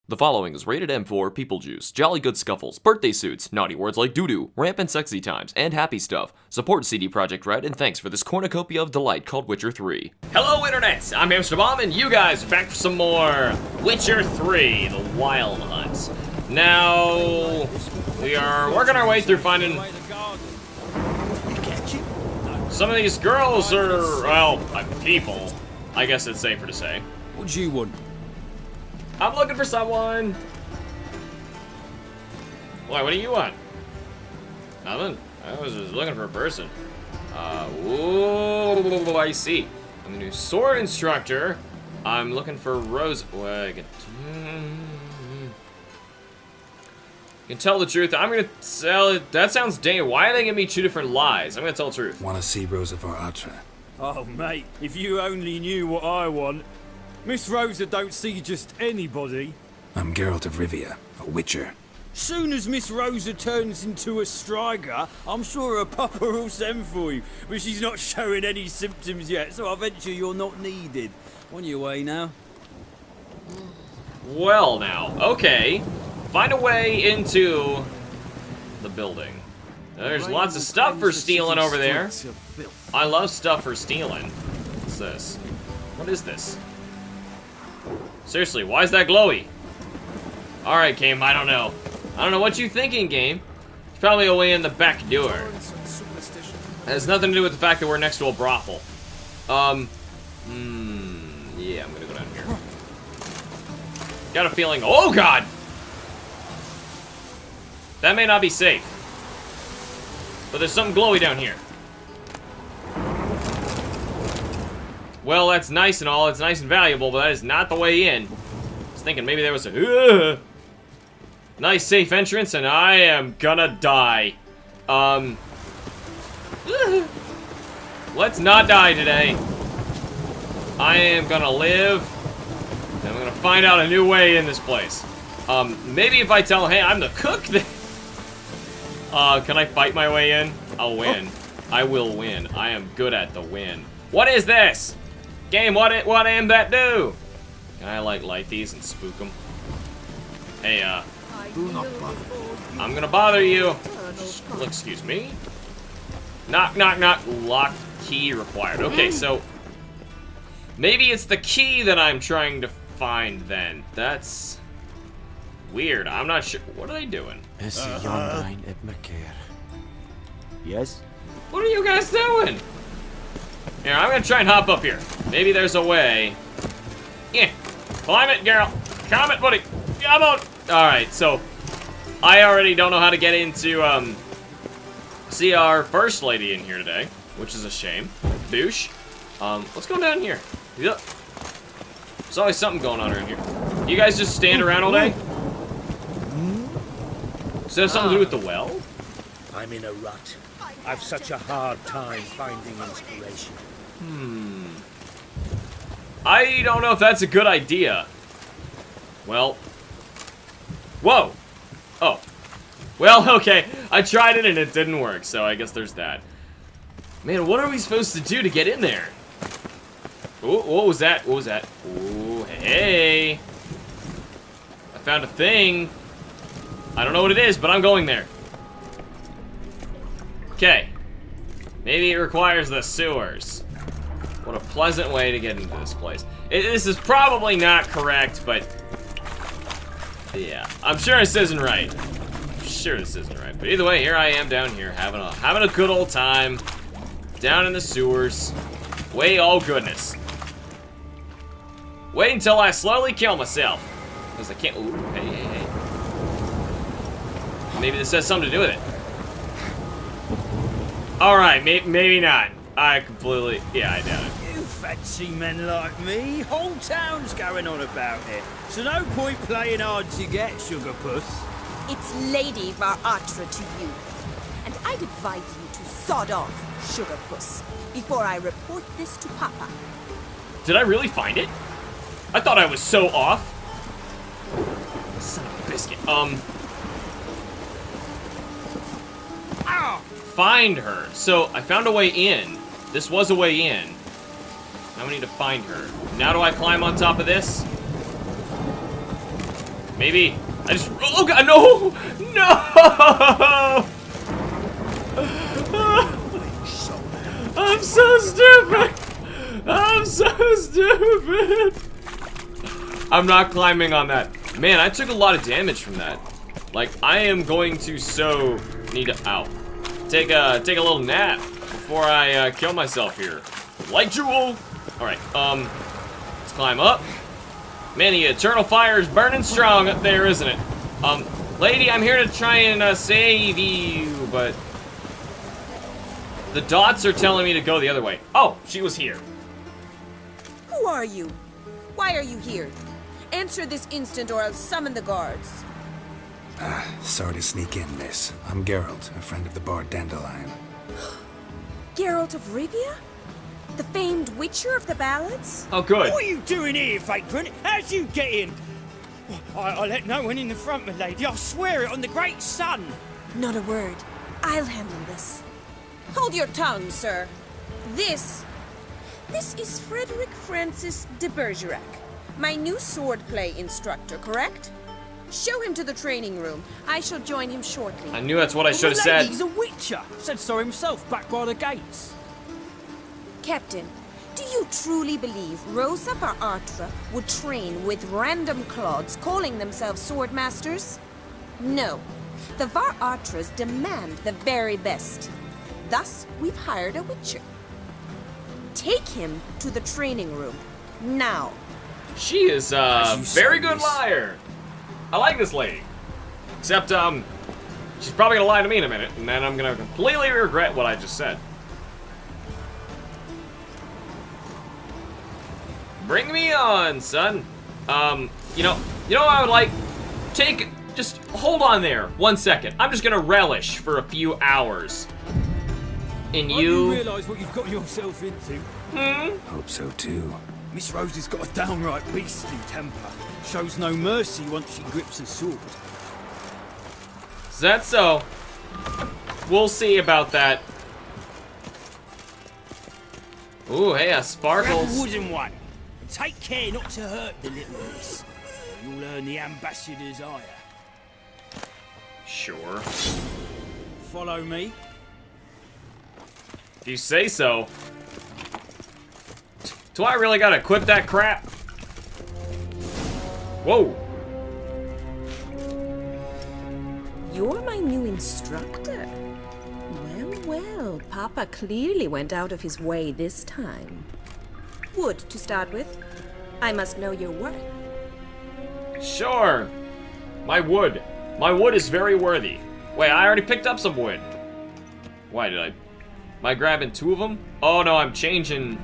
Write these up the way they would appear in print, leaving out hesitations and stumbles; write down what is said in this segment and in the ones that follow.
The following is rated M for People Juice, Jolly Good Scuffles, Birthday Suits, Naughty Words like Doo-Doo, Rampant Sexy Times, and Happy Stuff. Support CD Projekt Red, and thanks for this cornucopia of delight called Witcher 3. Hello Internet, I'm HamsterBomb, and you guys are back for some more Witcher 3, The Wild Hunt. Now, we are working our way through finding... Some of these girls are, well, people. I guess it's safer to say. What do you want? I'm looking for someone. Why, what do you want? Nothing. I was just looking for a person. Ooh, I see. I'm the new sword instructor. I'm looking for Rose. Well, I can tell the truth. I'm gonna tell it. That sounds dang. Why are they giving me two different lies? I'm gonna tell the truth. Want to see Rosa for Atra? Oh, mate, if you only knew what I want. Miss Rosa don't see just anybody. I'm Geralt of Rivia, a witcher. Soon as Miss Rosa turns into a striker, I'm sure her papa will send for you. But she's not showing any symptoms yet, so I venture you're not needed. On your way now? Well, now, okay. Find a way into the building. There's lots of stuff for stealing over there. I love stuff for stealing. What's this? What is this? Seriously, why is that glowy? Alright, game, I don't know. I don't know what you thinking, game. It's probably a way in the back door. It has nothing to do with the fact that we're next to a brothel. Yeah, I'm gonna go down here. Got a feeling, oh god! That may not be safe. But there's something glowy down here. Well, that's nice and all, it's nice and valuable, but that is not the way in. I was thinking maybe there was a nice safe entrance, and I am gonna die. Let's not die today. I am gonna live, and I'm gonna find out a new way in this place. Maybe if I tell, hey, I'm the cook, then... can I fight my way in? I'll win. I will win. I am good at the win. What is this? Game, what am that do? Can I, like, light these and spook them? Hey, Do not bother. I'm gonna bother you. Excuse me. Knock, knock, knock. Lock key required. Okay, so... maybe it's the key that I'm trying to find, then. That's... weird. I'm not sure. What are they doing? Yes? What are you guys doing? Here, I'm gonna try and hop up here. Maybe there's a way. Yeah. Climb it, Geralt. Climb it, buddy. Come on. Alright, so I already don't know how to get into see our first lady in here today, which is a shame. Boosh. Let's go down here. Yep. There's always something going on around here. You guys just stand around all day? Does that have something to do with the well? I'm in a rut. I've such a hard time finding inspiration. I don't know if that's a good idea. Well. Whoa. Oh. Well, okay. I tried it and it didn't work, so I guess there's that. Man, what are we supposed to do to get in there? Ooh, what was that? What was that? Ooh, hey. I found a thing. I don't know what it is, but I'm going there. Okay. Maybe it requires the sewers. What a pleasant way to get into this place. This is probably not correct, but... yeah, I'm sure this isn't right. I'm sure this isn't right. But either way, here I am down here, having a good old time. Down in the sewers. Way all goodness. Wait until I slowly kill myself. Because I can't... ooh, hey, hey, hey. Maybe this has something to do with it. Alright, maybe not. I completely... yeah, I doubt it. You fancy men like me, whole town's going on about it. So no point playing hard to get, sugar puss. It's Lady Atra to you. And I'd advise you to sod off, sugar puss, before I report this to Papa. Did I really find it? I thought I was so off. Son of a biscuit. Find her. So, I found a way in. This was a way in. Now we need to find her. Now do I climb on top of this? Maybe. I just. Oh god, no! No! I'm so stupid! I'm so stupid! I'm not climbing on that. Man, I took a lot of damage from that. Like, I am going to so need to. Ow. Take a little nap before I kill myself here. Light jewel! Alright, let's climb up. Man, the eternal fire is burning strong up there, isn't it? Lady, I'm here to try and save you, but the dots are telling me to go the other way. Oh, she was here. Who are you? Why are you here? Answer this instant or I'll summon the guards. Sorry to sneak in, miss. I'm Geralt, a friend of the bard Dandelion. Geralt of Rivia? The famed witcher of the ballads? Oh, good. What are you doing here, vagrant? How'd you get in? I let no one in the front, my lady. I'll swear it on the great sun. Not a word. I'll handle this. Hold your tongue, sir. This is Frederick Francis de Bergerac, my new swordplay instructor, correct? Show him to the training room. I shall join him shortly. I knew that's what I should have said. He's a witcher. Said so himself back by the gates. Captain, do you truly believe Rosa var Artra would train with random clods calling themselves swordmasters? No. The var Artras demand the very best. Thus, we've hired a witcher. Take him to the training room. Now. She is a very good liar. I like this lady. Except, she's probably gonna lie to me in a minute, and then I'm gonna completely regret what I just said. Bring me on, son. You know what I would like? Just hold on there 1 second. I'm just gonna relish for a few hours. And you realise what you've got yourself into? Hope so, too. Miss Rose has got a downright beastly temper. Shows no mercy once she grips a sword. Is that so? We'll see about that. Ooh, hey, a Grab a sparkles. wooden one. And take care not to hurt the little miss. Or you'll earn the ambassador's ire. Sure. Follow me. If you say so. Do I really gotta equip that crap? Whoa. You're my new instructor. Well, Papa clearly went out of his way this time. Wood, to start with. I must know your worth. Sure. My wood is very worthy. Wait, I already picked up some wood. Why did I? Am I grabbing 2 of them? Oh no, I'm changing.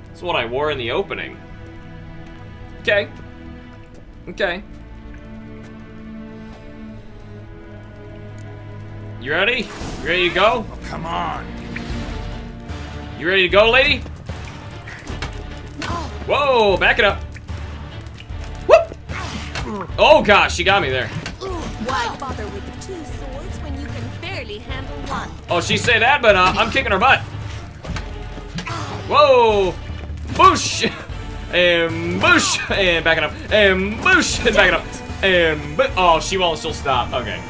That's what I wore in the opening. Okay. Okay. You ready? You ready to go? Oh, come on. You ready to go, lady? Whoa, back it up. Whoop! Oh gosh, she got me there. Why bother with the 2 swords when you can barely handle one? Oh, she said that, but I'm kicking her butt. Whoa! Boosh! And boosh! And back it up. And boosh! And back it up. And oh, she won't still stop. Okay.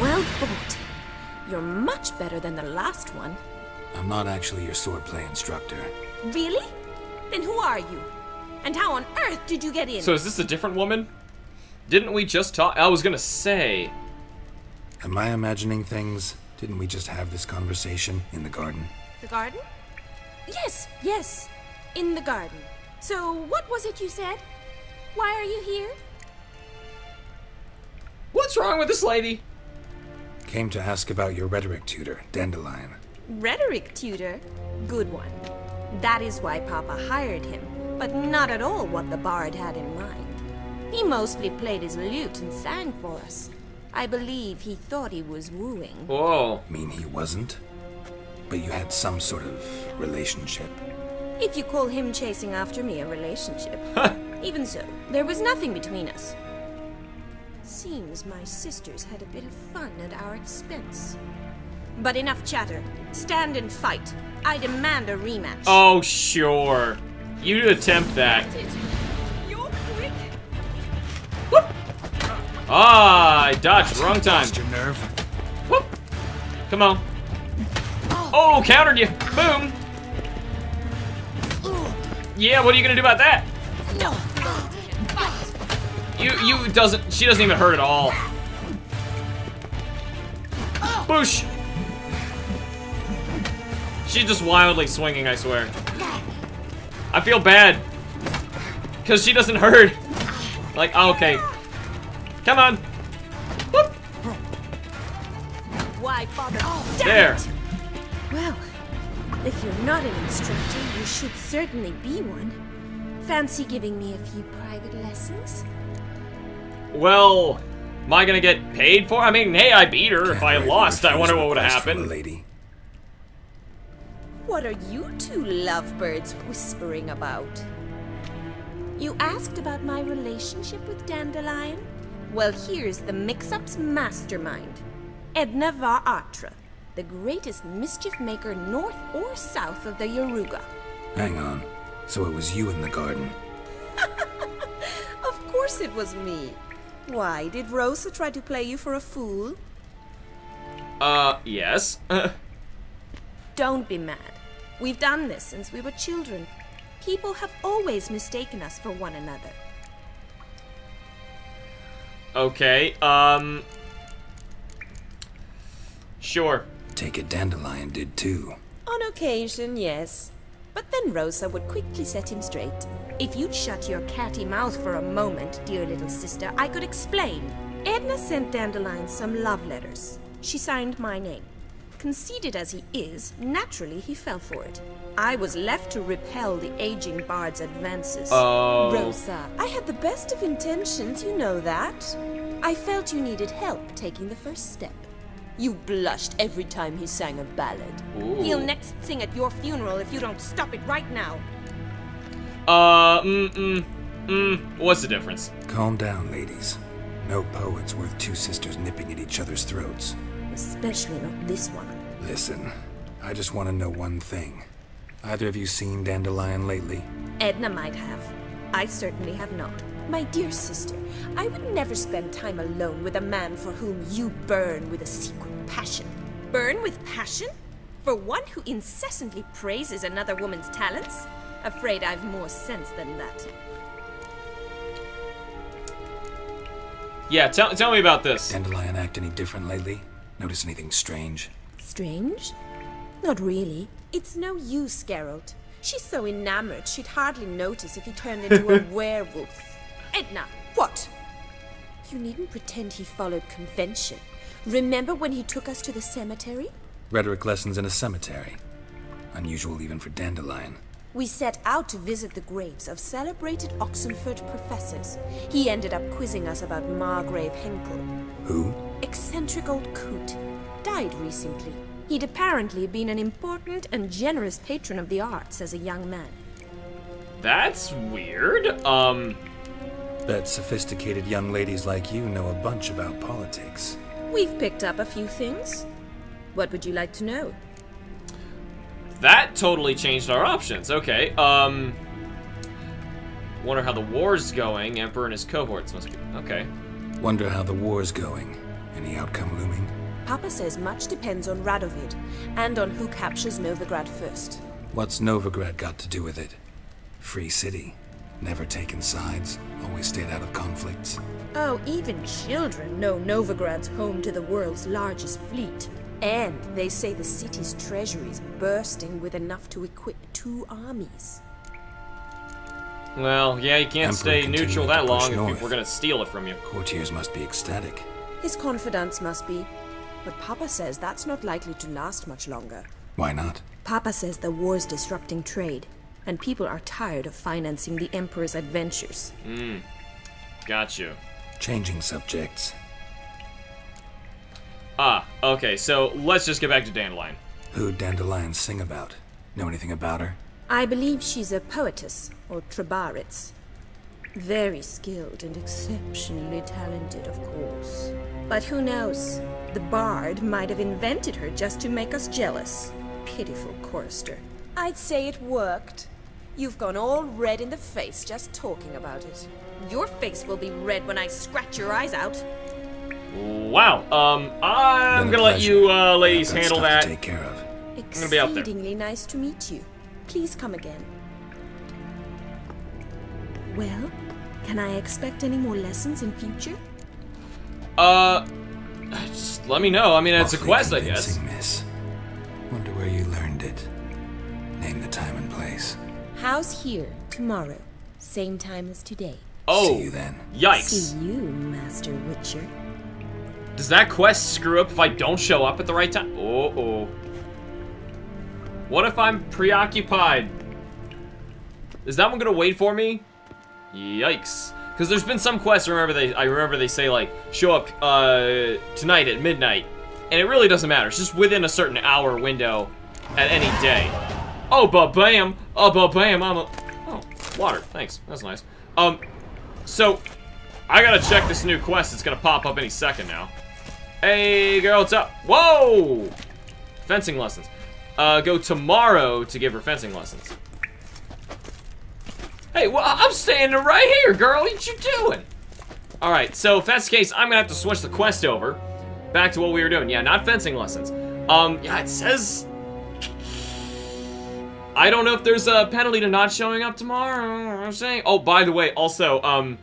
Well fought. You're much better than the last one. I'm not actually your swordplay instructor. Really? Then who are you? And how on earth did you get in? So is this a different woman? Didn't we just talk? I was gonna say. Am I imagining things? Didn't we just have this conversation in the garden? The garden? Yes. In the garden. So, what was it you said? Why are you here? What's wrong with this lady? Came to ask about your rhetoric tutor, Dandelion. Rhetoric tutor? Good one. That is why Papa hired him, but not at all what the bard had in mind. He mostly played his lute and sang for us. I believe he thought he was wooing. Whoa. Mean he wasn't? But you had some sort of relationship. If you call him chasing after me a relationship. Even so, there was nothing between us. Seems my sisters had a bit of fun at our expense. But enough chatter. Stand and fight. I demand a rematch. Oh, sure. You attempt that. You're quick. Whoop. Ah, I dodged wrong time. Lost your nerve? Whoop. Come on. Oh, countered you. Boom. Yeah, what are you gonna do about that? She doesn't even hurt at all. Boosh. She's just wildly swinging, I swear. I feel bad. Because she doesn't hurt. Like, oh, okay. Come on. Whoop. Why bother? There. Well, if you're not an instructor, you should certainly be one. Fancy giving me a few private lessons? Well, am I gonna get paid for? I mean, hey, I beat her. If I had lost, I wonder what would have happened. Lady. What are you two lovebirds whispering about? You asked about my relationship with Dandelion? Well, here's the mix-up's mastermind. Edna var Atra, the greatest mischief maker north or south of the Yaruga. Hang on. So it was you in the garden. Of course it was me. Why, did Rosa try to play you for a fool? Yes. Don't be mad. We've done this since we were children. People have always mistaken us for one another. Okay, sure. Take it Dandelion did too. On occasion, yes. But then Rosa would quickly set him straight. If you'd shut your catty mouth for a moment, dear little sister, I could explain. Edna sent Dandelion some love letters. She signed my name. Conceited as he is, naturally he fell for it. I was left to repel the aging bard's advances. Oh. Rosa, I had the best of intentions, you know that. I felt you needed help taking the first step. You blushed every time he sang a ballad. Ooh. He'll next sing at your funeral if you don't stop it right now. What's the difference? Calm down, ladies. No poet's worth two sisters nipping at each other's throats. Especially not this one. Listen, I just want to know one thing. Either of you seen Dandelion lately? Edna might have. I certainly have not. My dear sister, I would never spend time alone with a man for whom you burn with a secret passion. Burn with passion? For one who incessantly praises another woman's talents? Afraid I've more sense than that. Yeah, tell me about this. Dandelion act any different lately? Notice anything strange? Strange? Not really. It's no use, Geralt. She's so enamored she'd hardly notice if he turned into a werewolf. Edna, what? You needn't pretend he followed convention. Remember when he took us to the cemetery? Rhetoric lessons in a cemetery. Unusual even for Dandelion. We set out to visit the graves of celebrated Oxenford professors. He ended up quizzing us about Margrave Henkel. Who? Eccentric old coot. Died recently. He'd apparently been an important and generous patron of the arts as a young man. That's weird. Bet sophisticated young ladies like you know a bunch about politics. We've picked up a few things. What would you like to know? That totally changed our options. Okay, wonder how the war's going. Emperor and his cohorts must be... Okay. Wonder how the war's going. Any outcome looming? Papa says much depends on Radovid, and on who captures Novigrad first. What's Novigrad got to do with it? Free city. Never taken sides. Always stayed out of conflicts. Oh, even children know Novigrad's home to the world's largest fleet. And they say the city's treasury's bursting with enough to equip 2 armies. Well, yeah, you can't Emperor stay neutral continuing that to long push if north. we're gonna steal it from you. Courtiers must be ecstatic. His confidants must be. But Papa says that's not likely to last much longer. Why not? Papa says the war's disrupting trade, and people are tired of financing the Emperor's adventures. Got you. Changing subjects. Ah, okay, so let's just get back to Dandelion. Who'd Dandelion sing about? Know anything about her? I believe she's a poetess, or trebaritz. Very skilled and exceptionally talented, of course. But who knows? The bard might have invented her just to make us jealous. Pitiful chorister. I'd say it worked. You've gone all red in the face just talking about it. Your face will be red when I scratch your eyes out. Wow. I'm gonna let you ladies handle stuff that. to take care of. gonna be out there. Exceedingly nice to meet you. Please come again. Well, can I expect any more lessons in future? Just let me know. I mean, it's a Awfully quest, I guess. convincing, Miss. Wonder where you learned it. Name the time and place. House here, tomorrow. Same time as today. Oh, See you then. yikes. See you, Master Witcher. Does that quest screw up if I don't show up at the right time? Uh-oh. What if I'm preoccupied? Is that one gonna wait for me? Yikes. Because there's been some quests, I remember they say, like, show up tonight at midnight. And it really doesn't matter. It's just within a certain hour window at any day. Oh, ba-bam. Oh, ba-bam. Oh, water. Thanks. That's nice. So, I gotta check this new quest. It's gonna pop up any second now. Hey, girl, what's up? Whoa! Fencing lessons. Go tomorrow to give her fencing lessons. Hey, well, I'm standing right here, girl. What you doing? Alright, so if that's the case, I'm gonna have to switch the quest over. Back to what we were doing. Yeah, not fencing lessons. Yeah, it says... I don't know if there's a penalty to not showing up tomorrow. I'm saying... Oh, by the way, also,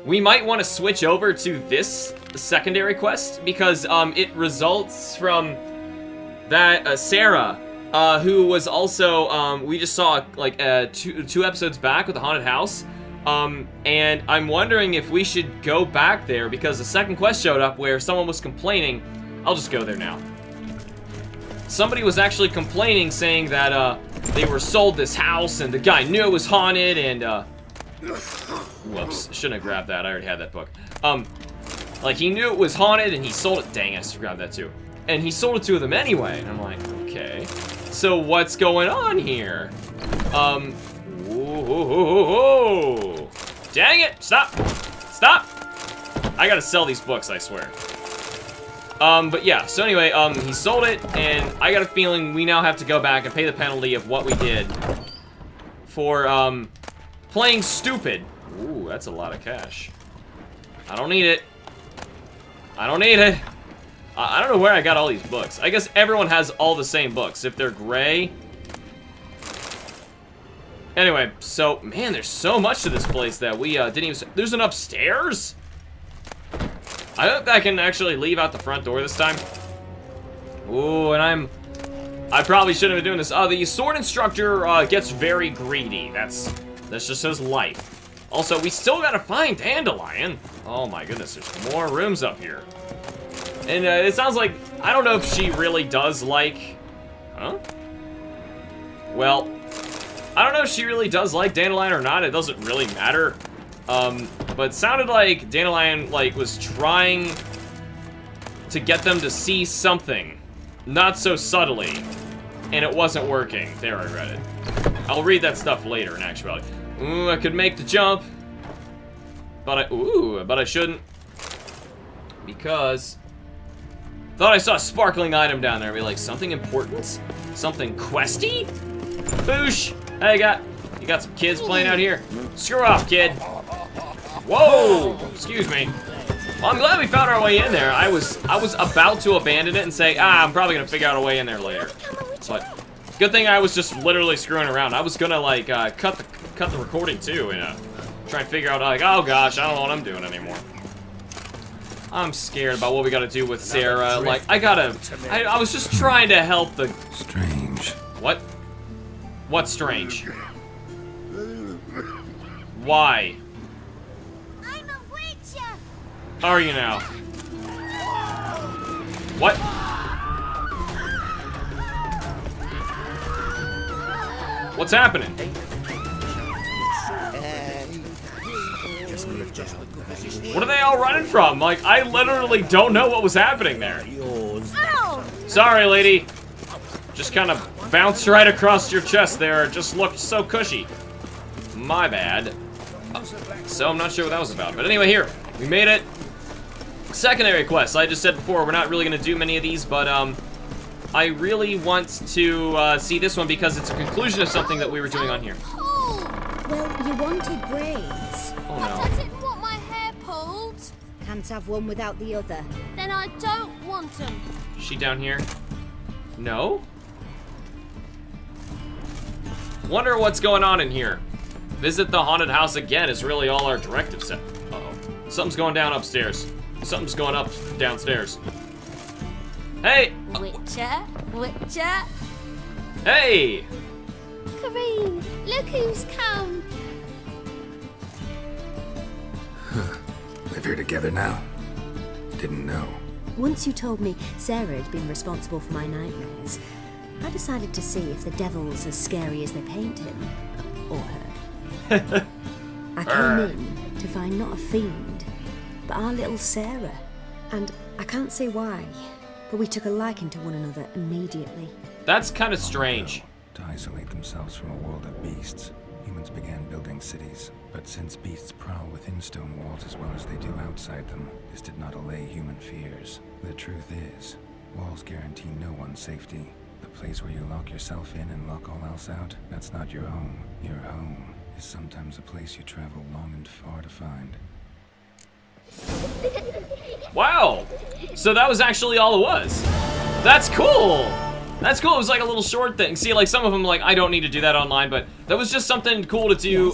we might want to switch over to this secondary quest because, it results from that, Sarah... who was also, we just saw, like, two episodes back with the haunted house. And I'm wondering if we should go back there because the second quest showed up where someone was complaining. I'll just go there now. Somebody was actually complaining, saying that, they were sold this house and the guy knew it was haunted and, whoops, shouldn't have grabbed that. I already had that book. Like, he knew it was haunted and he sold it. Dang, I should grab that too. And he sold it to them anyway. And I'm like, okay. So what's going on here? Whoa. Dang it! Stop! Stop! I gotta sell these books, I swear. But yeah, so anyway, he sold it, and I got a feeling we now have to go back and pay the penalty of what we did for, playing stupid. Ooh, that's a lot of cash. I don't need it. I don't need it. I don't know where I got all these books. I guess everyone has all the same books. If they're gray. Anyway, so, man, there's so much to this place that we didn't even... There's an upstairs? I hope I can actually leave out the front door this time. Ooh, and I probably shouldn't have been doing this. The sword instructor gets very greedy. That's just his life. Also, we still gotta find Dandelion. Oh my goodness, there's more rooms up here. And it sounds like, I don't know if she really does like, huh? Well, I don't know if she really does like Dandelion or not. It doesn't really matter. But it sounded like Dandelion, like, was trying to get them to see something. Not so subtly. And it wasn't working. There, I read it. I'll read that stuff later, in actuality. Ooh, I could make the jump. But I shouldn't. Because... Thought I saw a sparkling item down there. I'd be like, something important? Something questy? Boosh! Hey, you got some kids playing out here? Screw off, kid. Whoa! Excuse me. Well, I'm glad we found our way in there. I was about to abandon it and say, I'm probably gonna figure out a way in there later. But good thing I was just literally screwing around. I was gonna like cut the recording too and try and figure out like, oh gosh, I don't know what I'm doing anymore. I'm scared about what we gotta do with Sarah. Like, I was just trying to help the... Strange. What? What's strange? Why? I'm a witcher! Are you now? What? What's happening? What are they all running from? Like, I literally don't know what was happening there. Ow! Sorry, lady. Just kind of bounced right across your chest there. It just looked so cushy. My bad. So I'm not sure what that was about. But anyway, here. We made it. Secondary quest. I just said before, we're not really going to do many of these, but I really want to see this one because it's a conclusion of something that we were doing on here. Well, you wanted braids. Oh But I no. didn't want my hair pulled. Can't have one without the other. Then I don't want them. Is she down here? No? Wonder what's going on in here. Visit the haunted house again is really all our directive set. Uh-oh. Something's going down upstairs. Something's going up downstairs. Hey! Witcher, Witcher. Hey! Kareen, look who's come. Live here together now? Didn't know. Once you told me Sarah had been responsible for my nightmares, I decided to see if the devil's as scary as they paint him. Or her. I came in to find not a fiend, but our little Sarah. And I can't say why, but we took a liking to one another immediately. That's kind of strange. To isolate themselves from a world of beasts, humans began building cities. But since beasts prowl within stone walls as well as they do outside them, this did not allay human fears. The truth is, walls guarantee no one's safety. The place where you lock yourself in and lock all else out, that's not your home. Your home is sometimes a place you travel long and far to find. Wow! So that was actually all it was. That's cool! That's cool, it was like a little short thing. See, like some of them, like, I don't need to do that online, but that was just something cool to do,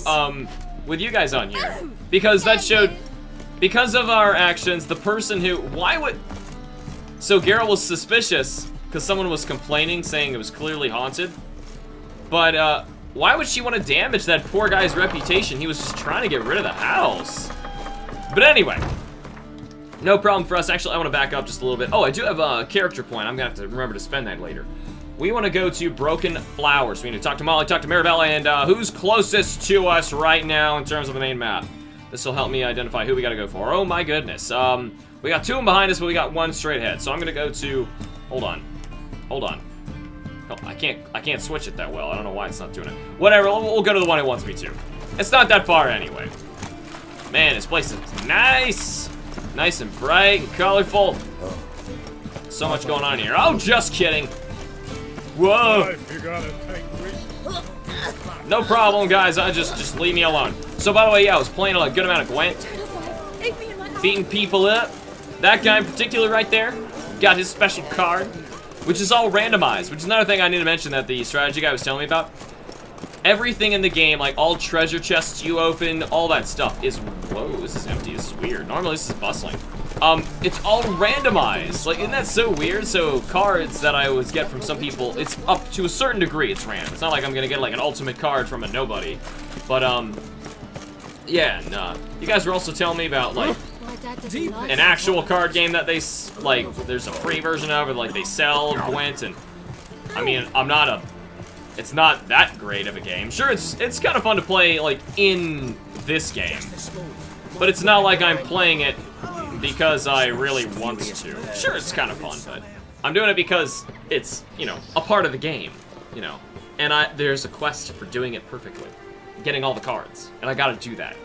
with you guys on here. Because that showed, because of our actions, the person who, why would, so Geralt was suspicious, because someone was complaining, saying it was clearly haunted. But, why would she want to damage that poor guy's reputation? He was just trying to get rid of the house. But anyway, no problem for us. Actually, I want to back up just a little bit. Oh, I do have a character point. I'm going to have to remember to spend that later. We want to go to Broken Flowers. We need to talk to Molly, talk to Marabella, and who's closest to us right now in terms of the main map. This will help me identify who we got to go for. Oh my goodness. We got two of them behind us, but we got one straight ahead. So I'm going to go to, hold on. Oh, I can't switch it that well. I don't know why it's not doing it. Whatever, we'll go to the one it wants me to. It's not that far anyway. Man, this place is nice. Nice and bright and colorful. So much going on here. Oh, just kidding. Whoa. No problem, guys. Just leave me alone. So, by the way, yeah, I was playing a good amount of Gwent. Beating people up. That guy in particular right there got his special card, which is all randomized, which is another thing I need to mention that the strategy guy was telling me about. Everything in the game, like all treasure chests you open, all that stuff is, whoa, this is empty, this is weird. Normally this is bustling. It's all randomized. Like, isn't that so weird? So cards that I always get from some people, it's up to a certain degree, it's random. It's not like I'm gonna get like an ultimate card from a nobody. But, yeah, and, you guys were also telling me about, like, an actual card game that they, like, there's a free version of, or like they sell Gwent, and, I mean, it's not that great of a game. Sure, it's kind of fun to play, like, in this game. But it's not like I'm playing it because I really want to. Sure, it's kind of fun, but I'm doing it because it's, you know, a part of the game, you know. And there's a quest for doing it perfectly. Getting all the cards. And I gotta do that.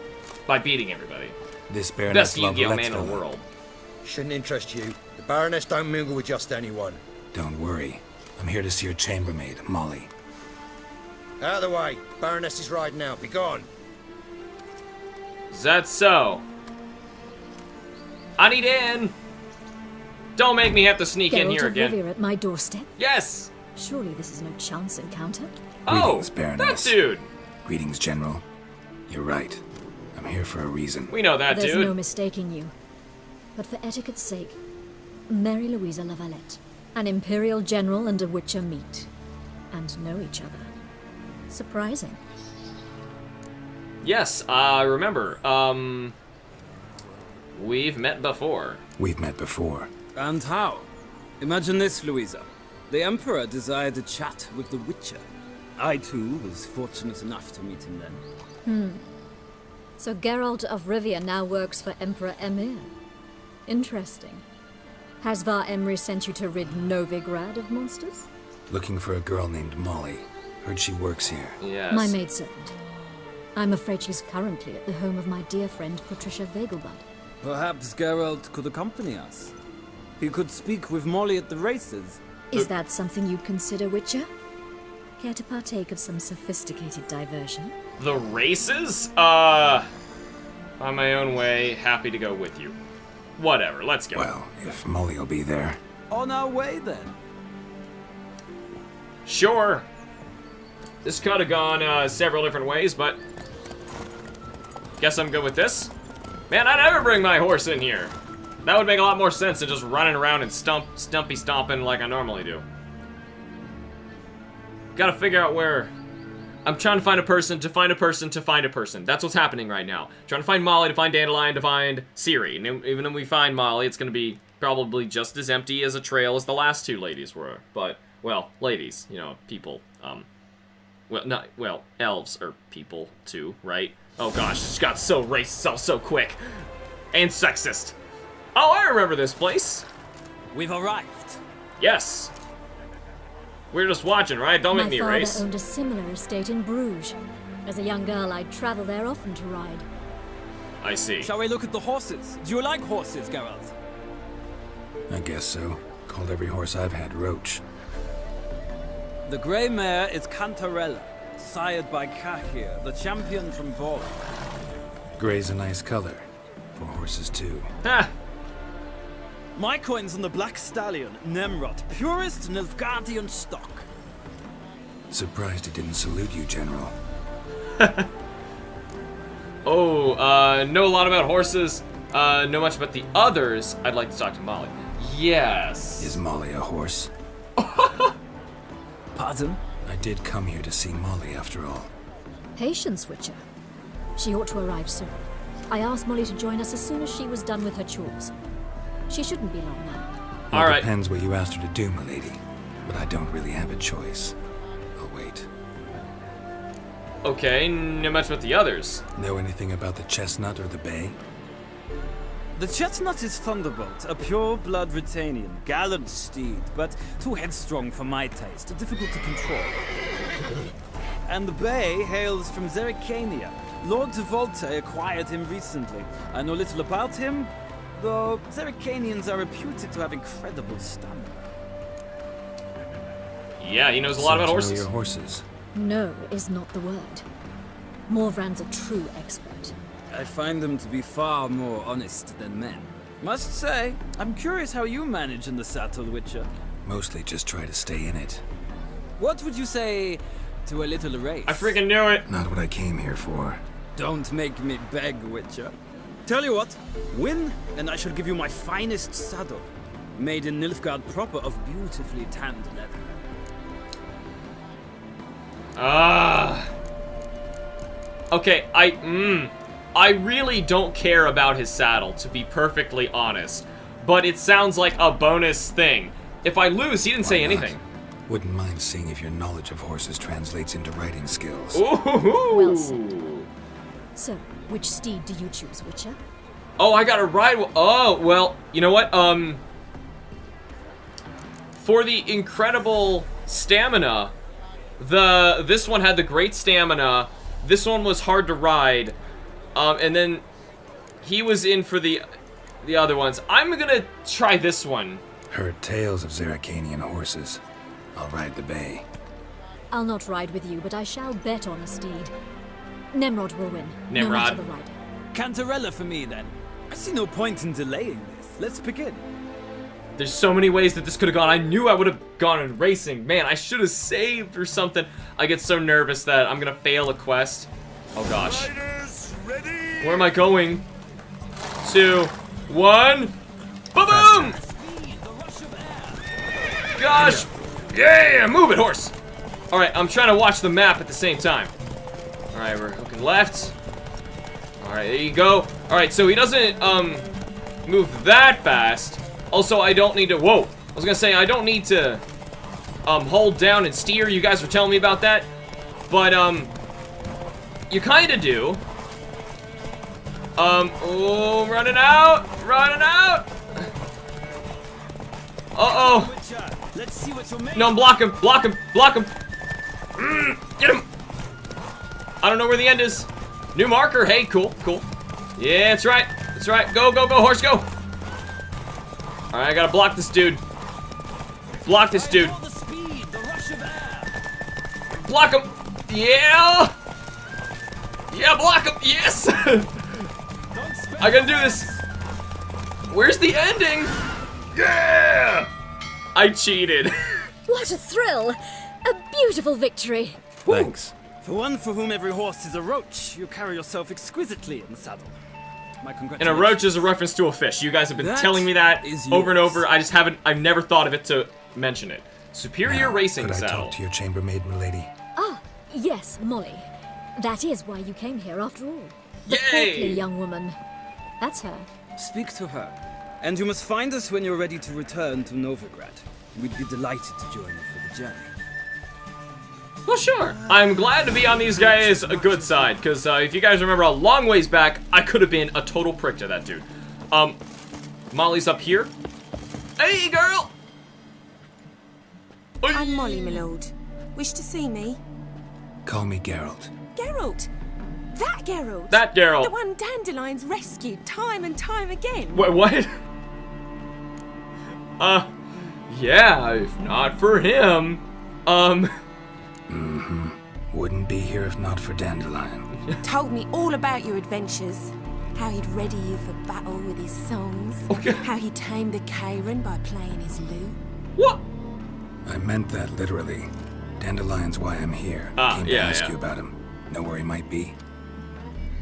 By beating everybody. This Baroness Best loved Yu-Gi-Oh man in the Lettsville. world. Shouldn't interest you. The Baroness don't mingle with just anyone. Don't worry. I'm here to see your chambermaid, Molly. Out of the way. Baroness is riding out. Be gone. Is that so? I need in. Don't make me have to sneak in here again. Rivia at my doorstep? Yes. Surely this is no chance encounter. Greetings, Oh, Baroness. that dude. Greetings, General. You're right. I'm here for a reason. We know that There's dude. no mistaking you. But for etiquette's sake, Mary Louisa Lavalette, an Imperial General and a Witcher meet, and know each other. Surprising. Yes, I remember. We've met before. We've met before. And how? Imagine this, Louisa. The Emperor desired a chat with the Witcher. I, too, was fortunate enough to meet him then. So Geralt of Rivia now works for Emperor Emir. Interesting. Has Var Emry sent you to rid Novigrad of monsters? Looking for a girl named Molly. Heard she works here. Yes. My maidservant. I'm afraid she's currently at the home of my dear friend Patricia Vegelbud. Perhaps Geralt could accompany us. He could speak with Molly at the races. Is that something you'd consider, Witcher? Care to partake of some sophisticated diversion? The races? On my own way, happy to go with you. Whatever, let's go. Well, if Molly will be there. On our way then. Sure. This could have gone several different ways, but guess I'm good with this. Man, I'd never bring my horse in here. That would make a lot more sense than just running around and stumpy stomping like I normally do. Gotta figure out where. I'm trying to find a person, to find a person, to find a person. That's what's happening right now. Trying to find Molly, to find Dandelion, to find Siri. And even when we find Molly, it's gonna be probably just as empty as a trail as the last two ladies were. But, well, ladies, you know, people. Well, elves are people too, right? Oh gosh, this got so racist so quick. And sexist. Oh, I remember this place. We've arrived. Yes. We're just watching, right? Don't make me My race. father owned a similar estate in Bruges. As a young girl, I'd travel there often to ride. I see. Shall we look at the horses? Do you like horses, Geralt? I guess so. Called every horse I've had Roach. The grey mare is Cantarella, sired by Kahir, the champion from Vol. Gray's a nice color. For horses, too. Ha! My coin's on the black stallion, Nemrod, purest Nilfgaardian stock. Surprised he didn't salute you, General. Oh, know a lot about horses. Know much about the others. I'd like to talk to Molly. Yes. Is Molly a horse? Pardon? I did come here to see Molly, after all. Patience, Witcher. She ought to arrive soon. I asked Molly to join us as soon as she was done with her chores. She shouldn't be long now. Well, All right. Depends what you asked her to do, milady. But I don't really have a choice. I'll wait. Okay, know much about the others. Know anything about the chestnut or the bay? The chestnut is Thunderbolt, a pure-blood Britannian, gallant steed, but too headstrong for my taste, difficult to control. And the bay hails from Zerrikania. Lord de Volte acquired him recently. I know little about him, though Zerrikanians are reputed to have incredible stamina. Yeah, he knows a lot about Seem to know horses. your horses. No is not the word. Morvran's a true expert. I find them to be far more honest than men. Must say, I'm curious how you manage in the saddle, Witcher. Mostly just try to stay in it. What would you say to a little race? I freaking knew it. Not what I came here for. Don't make me beg, Witcher. Tell you what, win, and I shall give you my finest saddle. Made in Nilfgaard proper of beautifully tanned leather. Okay, I really don't care about his saddle, to be perfectly honest. But it sounds like a bonus thing. If I lose, he didn't say Why not? anything. Wouldn't mind seeing if your knowledge of horses translates into riding skills. Ooh. Well said. So, which steed do you choose, Witcher? Oh, I gotta ride. Oh, well, you know what? For the incredible stamina, this one had the great stamina. This one was hard to ride. And then he was in for the other ones. I'm gonna try this one. Heard tales of Zerrikanian horses. I'll ride the bay. I'll not ride with you, but I shall bet on a steed. Nemrod will win. Nimrod. No matter the rider. Cantarella for me, then. I see no point in delaying this. Let's begin. There's so many ways that this could have gone. I knew I would have gone in racing. Man, I should have saved or something. I get so nervous that I'm gonna fail a quest. Oh gosh. Where am I going? 2, 1. Boom! Gosh! Yeah! Move it, horse! Alright, I'm trying to watch the map at the same time. Alright, we're looking left. Alright, there you go. Alright, so he doesn't, move that fast. Also, I don't need to, whoa. I was gonna say, I don't need to, hold down and steer. You guys were telling me about that. But, you kinda do. Oh, running out! Running out! Uh-oh. Let's see what you're making. No, block him, block him, block him. Get him. I don't know where the end is. New marker, hey, cool, cool. Yeah, that's right, that's right. Go, go, go, horse, go. All right, I gotta block this dude. Block this dude. Block him. Yeah. Yeah, block him, yes. I gotta do this. Where's the ending? Yeah! I cheated. What a thrill! A beautiful victory. Thanks. For one for whom every horse is a roach, you carry yourself exquisitely in the saddle. My congratulations. And a roach is a reference to a fish. You guys have been That telling me that is over and yours. over. I've never thought of it to mention it. Superior Now, racing could I saddle. talk to your chambermaid, milady? Ah, yes, Molly. That is why you came here after all. The Yay! portly young woman. That's her. Speak to her. And you must find us when you're ready to return to Novigrad. We'd be delighted to join you for the journey. Well, sure. I'm glad to be on these guys' good side, because if you guys remember a long ways back, I could have been a total prick to that dude. Molly's up here. Hey, girl! I'm Molly, my lord. Wish to see me? Call me Geralt. Geralt! That Geralt! That Geralt. The one Dandelion's rescued time and time again. Wait, what? Yeah, if not for him. Wouldn't be here if not for Dandelion. Told me all about your adventures. How he'd ready you for battle with his songs. Okay. How he tamed the Karen by playing his lute. What? I meant that literally. Dandelion's why I'm here. Came to yeah, ask yeah. you about him. Know where he might be?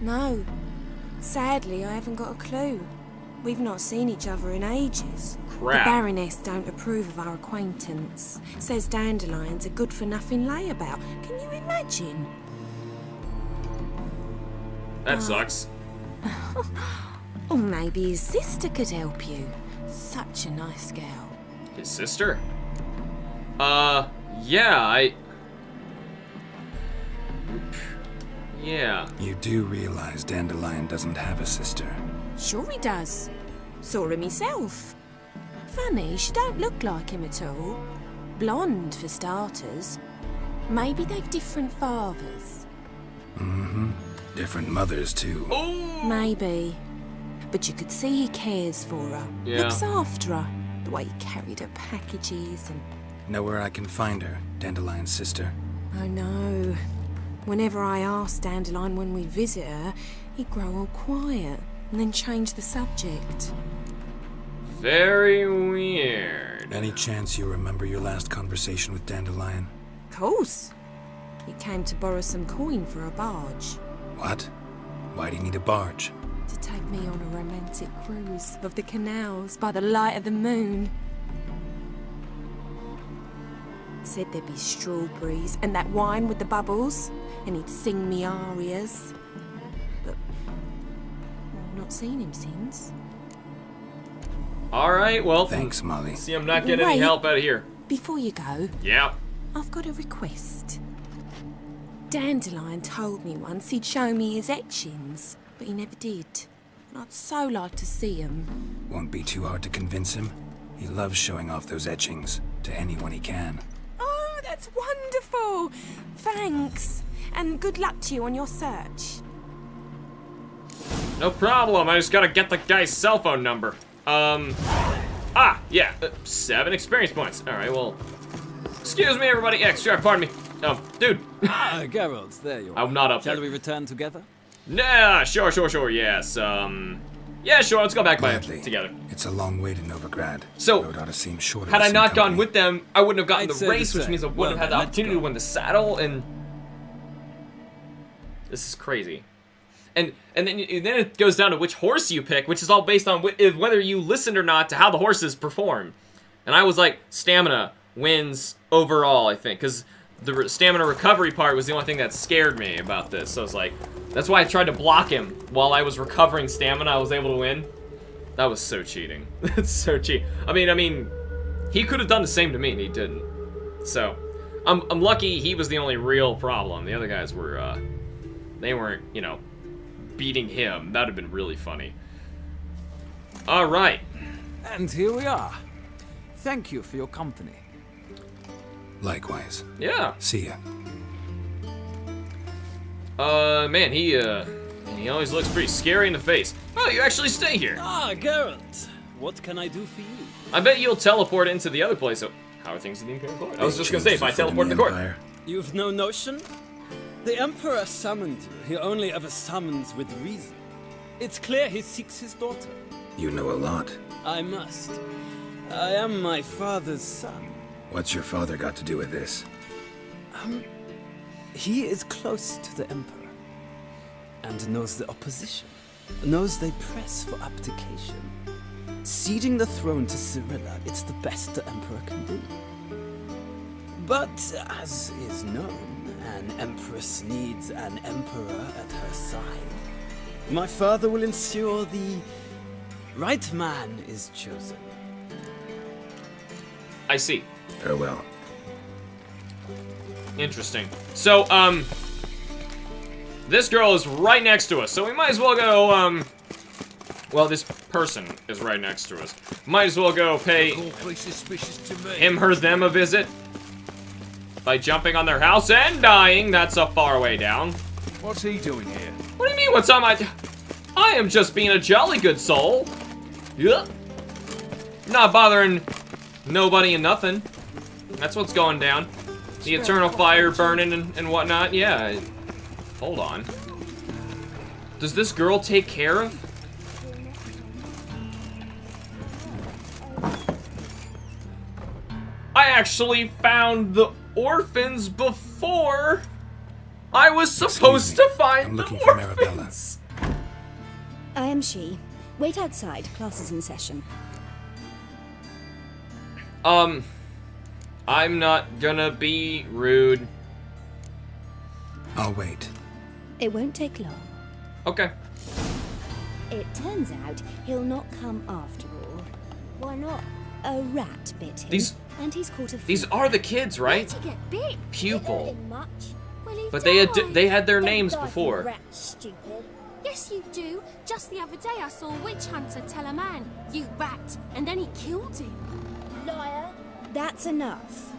No. Sadly, I haven't got a clue. We've not seen each other in ages. Crap. The Baroness don't approve of our acquaintance. Says Dandelion's a good-for-nothing layabout. Can you imagine? That sucks. Or maybe his sister could help you. Such a nice girl. His sister? Yeah, Yeah. You do realize Dandelion doesn't have a sister. Sure he does. Saw him himself. Funny, she don't look like him at all. Blonde, for starters. Maybe they've different fathers. Different mothers, too. Maybe. But you could see he cares for her. Yeah. Looks after her. The way he carried her packages and... Know where I can find her, Dandelion's sister? I know. Whenever I ask Dandelion when we visit her, he'd grow all quiet and then change the subject. Very weird. Any chance you remember your last conversation with Dandelion? Of course. He came to borrow some coin for a barge. What? Why do you need a barge? To take me on a romantic cruise of the canals by the light of the moon. Said there'd be strawberries and that wine with the bubbles, and he'd sing me arias. But I've not seen him since. Alright, well. Thanks, Molly. See, I'm not getting any Wait. help out of here. Before you go, Yeah. I've got a request. Dandelion told me once he'd show me his etchings, but he never did. And I'd so like to see them. Won't be too hard to convince him. He loves showing off those etchings to anyone he can. Oh, that's wonderful! Thanks. And good luck to you on your search. No problem. I just gotta get the guy's cell phone number. Yeah. 7 experience points. Alright, well. Excuse me, everybody. Extra, pardon me. Dude. Ah, Geralt, there you are. I'm not up Shall there. we return together? Nah, sure, yes. Yeah, sure, let's go back by Gladly. together. It's a long way to Novigrad. So, Road ought to seem shorter Had with I some not gone company. with them, I wouldn't have gotten I'd the say the race, which same. means I wouldn't Well, have had the then, let's opportunity go. to win the saddle, and this is crazy. And then it goes down to which horse you pick, which is all based on whether you listened or not to how the horses perform. And I was like, stamina wins overall, I think, because the stamina recovery part was the only thing that scared me about this. So I was like, that's why I tried to block him while I was recovering stamina. I was able to win. That was so cheating. That's so cheap. I mean, he could have done the same to me, and he didn't. So, I'm lucky he was the only real problem. The other guys were, they weren't, beating him. That would have been really funny. All right. And here we are. Thank you for your company. Likewise. Yeah. See ya. Man, he always looks pretty scary in the face. Oh, you actually stay here. Ah, Geralt. What can I do for you? I bet you'll teleport into the other place. So, how are things in the Imperial Court? I was just gonna say, if I Changes afoot in teleport to the court. Empire. You've no notion? The Emperor summoned you. He only ever summons with reason. It's clear he seeks his daughter. You know a lot. I must. I am my father's son. What's your father got to do with this? He is close to the Emperor, and knows the opposition, knows they press for abdication. Ceding the throne to Cyrilla, it's the best the Emperor can do. But, as is known, an Empress needs an Emperor at her side. My father will ensure the right man is chosen. I see. Farewell. Interesting. So, this girl is right next to us, so we might as well go, well, this person is right next to us. Might as well go pay him, her, them a visit by jumping on their house and dying. That's a far way down. What's he doing here? What do you mean, what's on my... I am just being a jolly good soul. Yeah. Not bothering nobody and nothing. That's what's going down. The eternal fire burning and whatnot. Yeah. Hold on. Does this girl take care of? I actually found the orphans before I was supposed to find I'm looking the for orphans. Marabella. I am she. Wait outside. Class is in session. I'm not gonna be rude. I'll wait. It won't take long. Okay. It turns out he'll not come after all. Why not? A rat bit him, These- and he's caught a These are the kids, right? To get bit. Pupil. It much. Well, he But died. they had their Don't names die for before. rats, stupid. Yes, you do. Just the other day I saw a witch hunter tell a man, "You rat," and then he killed him. Liar. That's enough.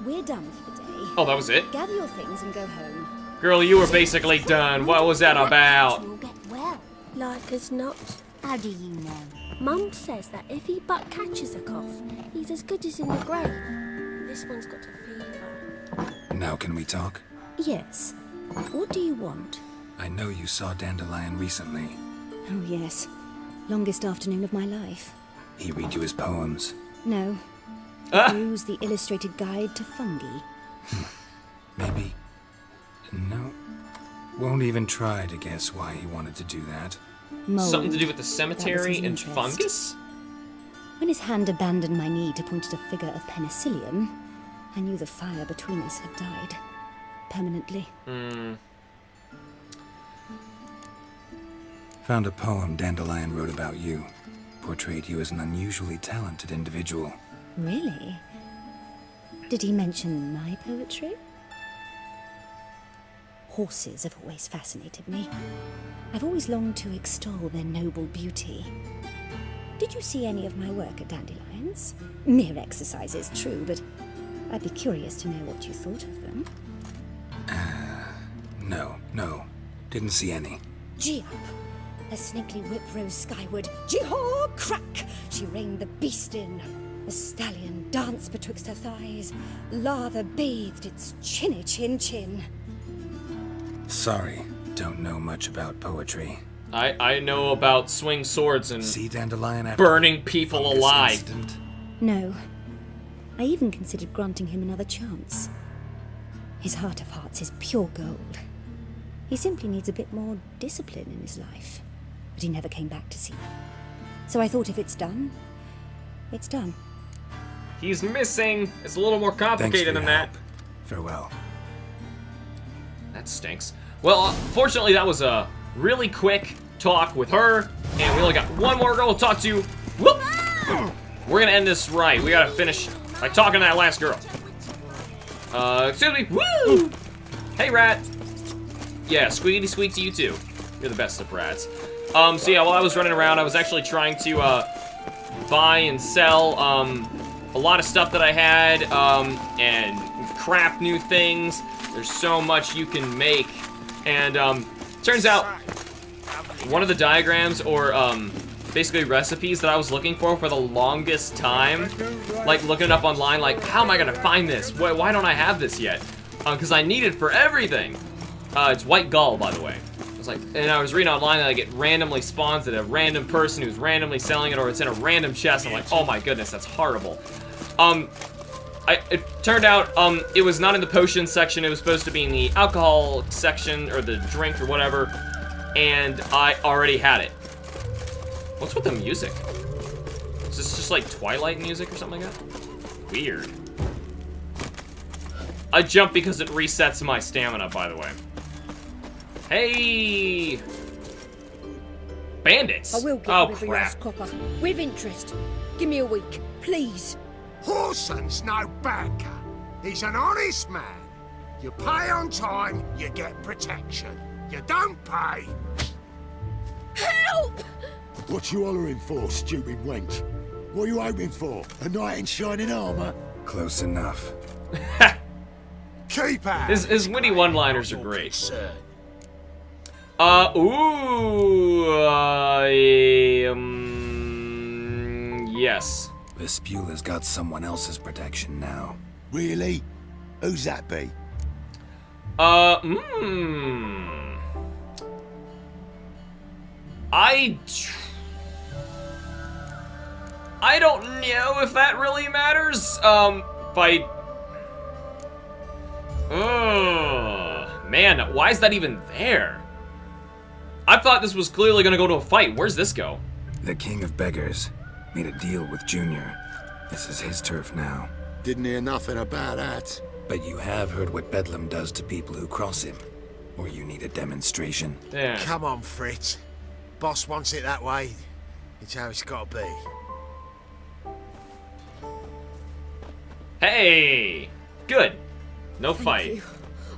We're done for the day. Oh, that was it? Gather your things and go home. Girl, you were basically done. What was that about? You'll get well. Like as not. How do you know? Mum says that if he but catches a cough, he's as good as in the grave. This one's got a fever. Now can we talk? Yes. What do you want? I know you saw Dandelion recently. Oh, yes. Longest afternoon of my life. He read you his poems. No. Ah. Use the illustrated guide to fungi. Maybe. No. Won't even try to guess why he wanted to do that. Mold. Something to do with the That cemetery was his and interest. fungus? When his hand abandoned my knee to point at a figure of penicillium, I knew the fire between us had died. Permanently. Found a poem Dandelion wrote about you. Portrayed you as an unusually talented individual. Really? Did he mention my poetry? Horses have always fascinated me. I've always longed to extol their noble beauty. Did you see any of my work at Dandelion's? Mere exercises, true, but I'd be curious to know what you thought of them. No. Didn't see any. Gee up! A snakely whip rose skyward. Gee-haw! Crack! She reined the beast in. A stallion danced betwixt her thighs. Lather bathed its chinny chin. Sorry, don't know much about poetry. I know about swing swords and See Dandelion after burning people fungus alive. incident? No. I even considered granting him another chance. His heart of hearts is pure gold. He simply needs a bit more discipline in his life. But he never came back to see me. So I thought if it's done, it's done. He's missing. It's a little more Thanks for complicated your than that. help. Farewell. That stinks. Well, fortunately, that was a really quick talk with her, and we only got one more girl to talk to. Whoop! We're gonna end this right. We gotta finish by talking to that last girl. Excuse me. Woo! Hey, rat. Yeah, squeaky squeak to you too. You're the best of rats. So yeah, while I was running around, I was actually trying to buy and sell a lot of stuff that I had and craft new things. There's so much you can make, and turns out one of the diagrams or basically recipes that I was looking for the longest time, like looking it up online, like how am I gonna find this? Why don't I have this yet? Because I need it for everything. It's white gall, by the way. like, and I was reading online that like it randomly spawns at a random person who's randomly selling it, or it's in a random chest. I'm like, oh my goodness, that's horrible. It turned out it was not in the potion section. It was supposed to be in the alcohol section or the drink or whatever, and I already had it. What's with the music? Is this just like Twilight music or something like that? Weird. I jump because it resets my stamina, by the way. Hey! Bandits! I will get oh, every crap. last copper. With interest. Give me a week, please. Horson's no banker. He's an honest man. You pay on time, you get protection. You don't pay. Help! What you hollering for, stupid wench? What are you hoping for? A knight in shining armor? Close enough. Keep out. His witty one-liners are great. Concern. Yes. Vespula's got someone else's protection now. Really? Who's that be? I don't know if that really matters. Man, why is that even there? I thought this was clearly gonna go to a fight. Where's this go? The King of Beggars made a deal with Junior. This is his turf now. Didn't hear nothing about that. But you have heard what Bedlam does to people who cross him. Or you need a demonstration. Yeah. Come on, Fritz. Boss wants it that way. It's how it's got to be. Hey! Good. No fight. You.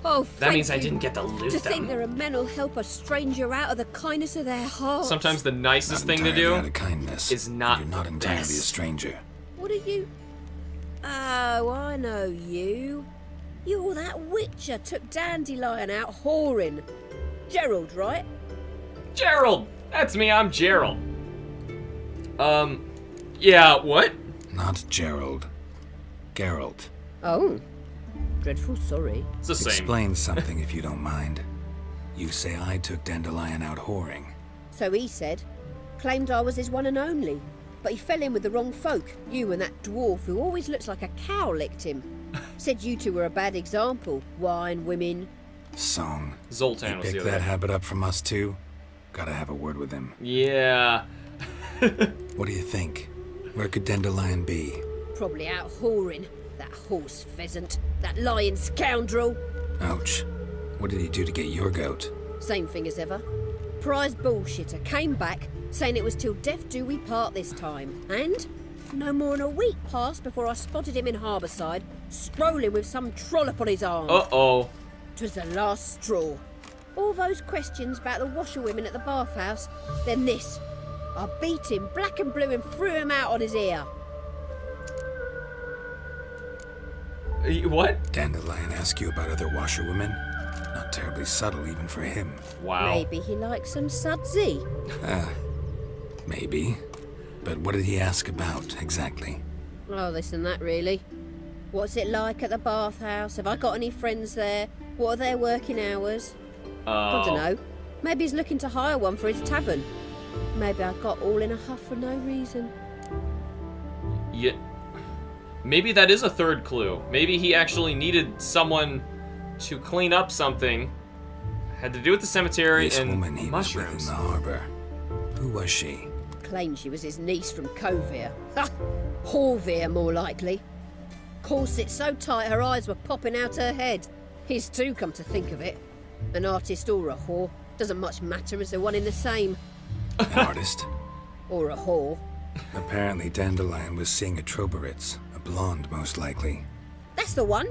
Oh, That means thank I you. didn't get to loot To think them. there are men who'll help a stranger out of the kindness of their hearts. Sometimes the nicest thing to Entirely do out of kindness. is not You're not entirely this. a stranger. What are you? Oh, I know you. You're that witcher took Dandelion out whoring. Gerald, right? Gerald! That's me, I'm Gerald. Yeah, what? Not Gerald. Geralt. Oh. Dreadful sorry. It's the same. Explain something if you don't mind. You say I took Dandelion out whoring. So he said. Claimed I was his one and only. But he fell in with the wrong folk. You and that dwarf who always looks like a cow licked him. Said you two were a bad example. Wine, women. Song. Zoltan He was the picked other. that habit up from us too? Gotta have a word with him. Yeah. What do you think? Where could Dandelion be? Probably out whoring. That horse pheasant. That lying scoundrel. Ouch. What did he do to get your goat? Same thing as ever. Prize bullshitter came back, saying it was till death do we part this time. And no more than a week passed before I spotted him in Harbourside, strolling with some trollop on his arm. Uh-oh. 'Twas the last straw. All those questions about the washerwomen at the bathhouse, then this. I beat him black and blue and threw him out on his ear. What? Dandelion ask you about other washerwomen? Not terribly subtle even for him. Wow. Maybe he likes some sudsy. Maybe. But what did he ask about, exactly? Oh, this and that, really. What's it like at the bathhouse? Have I got any friends there? What are their working hours? I don't know. Maybe he's looking to hire one for his tavern. Maybe I got all in a huff for no reason. Yeah. Maybe that is a third clue. Maybe he actually needed someone to clean up something. Had to do with the cemetery This and woman he was with in mushrooms. the harbor. Who was she? Claimed she was his niece from Kovir. Ha! Horvir, more likely. Corset so tight her eyes were popping out her head. His too, come to think of it. An artist or a whore. Doesn't much matter as they're one in the same. An artist? Or a whore. Apparently Dandelion was seeing a Troberitz. A blonde, most likely. That's the one.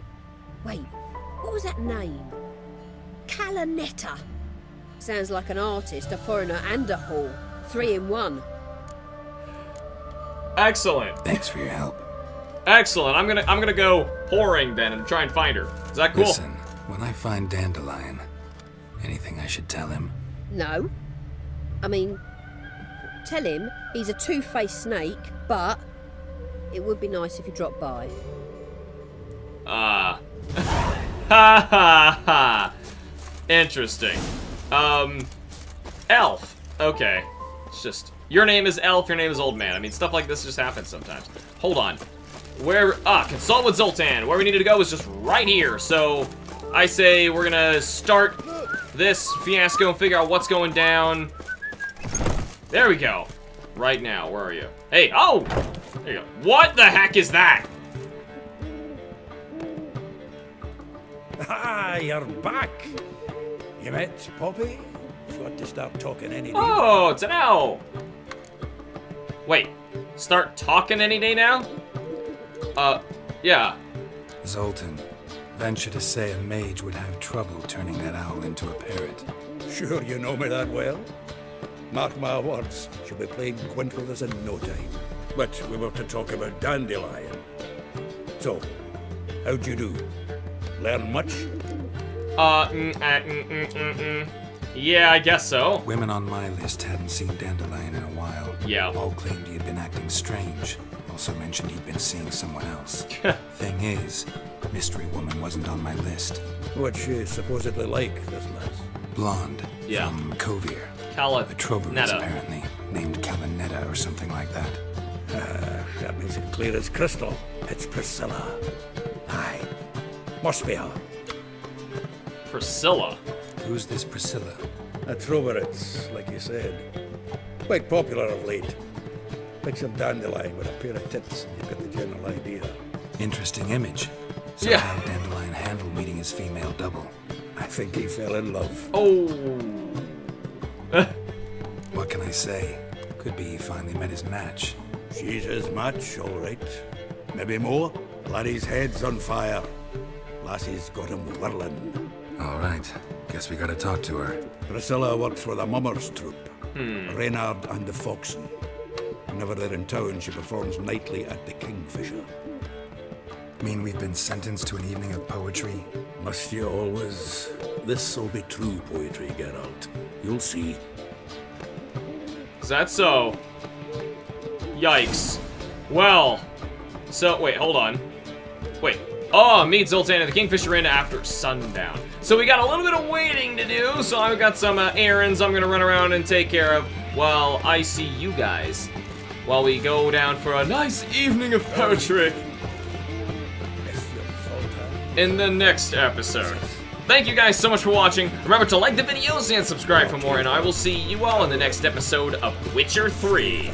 Wait, what was that name? Calanetta. Sounds like an artist, a foreigner and a whore. 3 in 1. Excellent. Thanks for your help. Excellent. I'm gonna go whoring then and try and find her. Is that cool? Listen, when I find Dandelion, anything I should tell him? No. I mean, tell him he's a two-faced snake, but it would be nice if he dropped by. Ha ha ha. Interesting. Elf. Okay. It's just, your name is Elf, your name is Old Man. I mean, stuff like this just happens sometimes. Hold on. Where, consult with Zoltan. Where we needed to go was just right here. So, I say we're gonna start this fiasco and figure out what's going down. There we go. Right now, where are you? Hey, oh! There you go. What the heck is that? Ah, you're back. You met Poppy? Got to start talking any day. Oh, it's an owl. Wait, start talking any day now? Yeah. Zoltan, venture to say a mage would have trouble turning that owl into a parrot. Sure you know me that well? Mark my words, she'll be playing quint with us in no time. But we were to talk about Dandelion. So, how'd you do? Learn much? Yeah, I guess so. Women on my list hadn't seen Dandelion in a while. Yeah. All claimed he had been acting strange. Also mentioned he'd been seeing someone else. Thing is, Mystery Woman wasn't on my list. What's she supposedly like, this lass? Blonde. Yeah. From Kovir. Cala- The Troberus, Netta. apparently. Named Calanetta or something like that. That makes it clear as crystal. It's Priscilla. Aye. Must be her. Priscilla. Who's this Priscilla? A Troberus, like you said. Quite popular of late. Picture Dandelion with a pair of tits, and you get the general idea. Interesting image. So Yeah. how'd Dandelion handle meeting his female double? I think he fell in love. Oh. What can I say? Could be he finally met his match. She's his match, all right. Maybe more. Laddie's head's on fire. Lassie's got him whirling. All right. Guess we gotta talk to her. Priscilla works for the Mummers troupe. Reynard and the Foxen. Whenever they're in town, she performs nightly at the Kingfisher. Mean we've been sentenced to an evening of poetry? Must you always? This'll be true poetry, Geralt. You'll see. Is that so? Yikes. Well, so, wait, hold on. Wait. Oh, meet Zoltan and the Kingfisher Inn after sundown. So we got a little bit of waiting to do, so I've got some errands I'm gonna run around and take care of while I see you guys. While we go down for a nice evening of poetry in the next episode. Thank you guys so much for watching. Remember to like the videos and subscribe for more, and I will see you all in the next episode of Witcher 3.